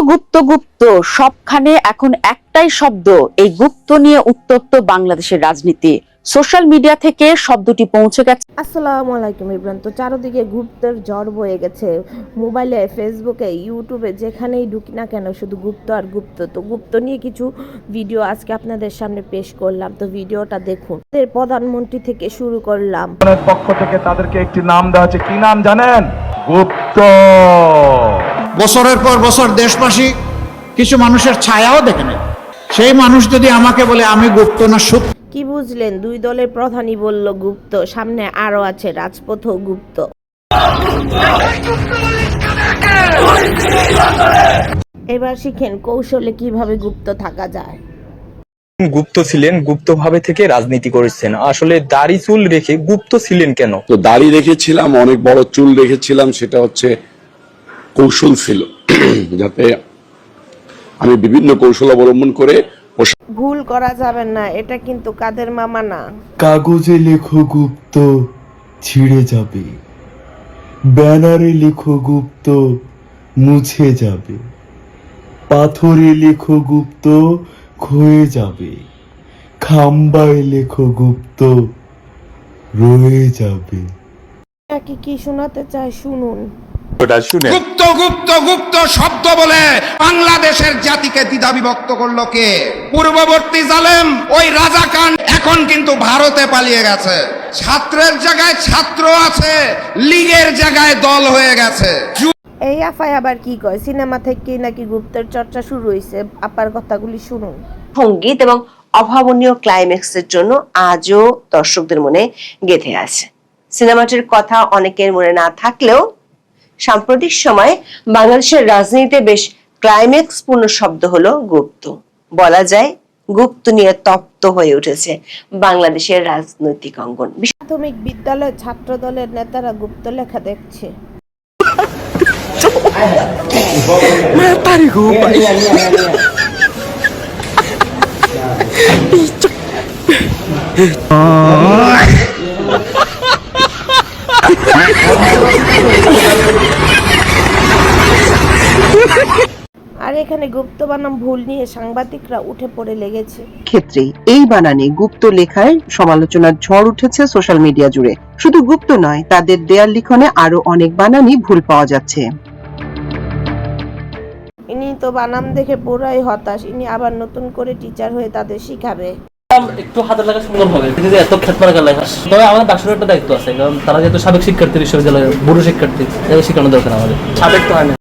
গুপ্ত গুপ্ত সবখানে এখন একটাই শব্দ, এই গুপ্ত নিয়ে উত্তপ্ত বাংলাদেশের রাজনীতি। সোশ্যাল মিডিয়া থেকে শব্দটি পৌঁছে গেছে। আসসালামু আলাইকুম ইব্রান। তো চারদিকে গুপ্তের ঝড় বয়ে গেছে। মোবাইলে, ফেসবুকে, ইউটিউবে যেখানেই ঢুকি না কেন শুধু গুপ্ত আর গুপ্ত। তো গুপ্ত নিয়ে কিছু ভিডিও আজকে আপনাদের সামনে পেশ করলাম, তো ভিডিওটা দেখুন। প্রধানমন্ত্রী থেকে শুরু করলাম। পক্ষ থেকে তাদেরকে একটি নাম দেওয়া হচ্ছে, কি নাম জানেন? গুপ্ত। বছরের পর বছর দেশবাসী কিছু মানুষের ছায়াও দেখে নেয়। সেই মানুষ যদি আমাকে বলে আমি গুপ্ত না সত্য, কি বুঝলেন? দুই দলের প্রধানই বলল গুপ্ত, সামনে আরো আছে রাজপথও গুপ্ত। এবার শিখেন কৌশলে কিভাবে গুপ্ত থাকা যায়। গুপ্ত ছিলেন, গুপ্তভাবে থেকে রাজনীতি করেছেন। আসলে দাড়ি চুল রেখে গুপ্ত ছিলেন কেন? তো দাড়ি রেখেছিলাম, অনেক বড় চুল রেখেছিলাম, সেটা হচ্ছে কৌশল ছিল যাতে আমি বিভিন্ন কৌশল অবলম্বন করে ভুল করা যাবে না, এটা কিন্তু কাদের মামা না। কাগজে লেখো গুপ্ত ছিঁড়ে যাবে, ব্যানারে লেখো গুপ্ত মুছে যাবে, পাথরে লেখো গুপ্ত ক্ষয়ে যাবে, খাম্বায় লেখো গুপ্ত রয়ে যাবে। কি শোনাতে চায় শুনুন। গুপ্ত গুপ্ত গুপ্ত শব্দ বলে বাংলাদেশের জাতিকে দ্বিধা বিভক্ত করলো কে? পূর্ববর্তী জালেম ওই রাজা খান এখন কিন্তু ভারতে পালিয়ে গেছে। ছাত্রের জায়গায় ছাত্র আছে, লীগের জায়গায় দল হয়ে গেছে। এই আফায় আবার কি কয়? সিনেমা থেকে নাকি গুপ্তের চর্চা শুরু হয়েছে। আপার কথাগুলি শুনুন। সঙ্গীত এবং অভাবনীয় ক্লাইম্যাক্সের জন্য আজও দর্শকদের মনে গেঁথে আছে। সিনেমাটির কথা অনেকের মনে না থাকলেও সাম্প্রতিক সময়ে বাংলাদেশের রাজনীতিতে বেশ ক্লাইম্যাক্স পূর্ণ শব্দ হলো গুপ্ত। বলা যায় গুপ্ত নিয়ে তপ্ত হয়ে উঠেছে বাংলাদেশের রাজনৈতিক অঙ্গন। প্রাথমিক বিদ্যালয়ের ছাত্র দলের নেতারা গুপ্ত লেখা দেখছে। আর এখানে গুপ্ত বানাম ভুল নিয়ে সাংবাদিকরা উঠে পড়ে লেগেছে। ক্ষেত্রে এই বানানে গুপ্ত লেখায় সমালোচনার ঝড় উঠেছে সোশ্যাল মিডিয়া জুড়ে। শুধু গুপ্ত নয়, তাদের দেয়াল লিখনে আরো অনেক বানানই ভুল পাওয়া যাচ্ছে। ইনি তো বানাম দেখে পুরাই হতাশ। ইনি আবার নতুন করে টিচার হয়ে তাদের শিখাবে। একটু হাতের লেখা সুন্দর হবে, এত খেত মারা লেখা। তবে আমাদের ডাক্তারের একটা দায়িত্ব আছে, কারণ তারা যেহেতু সাবেক শিক্ষার্থী, বিশ্ববিদ্যালয়ের বুড়ো শিক্ষার্থী, শেখানো দরকার আমাদের। সাবেক তো হয় না।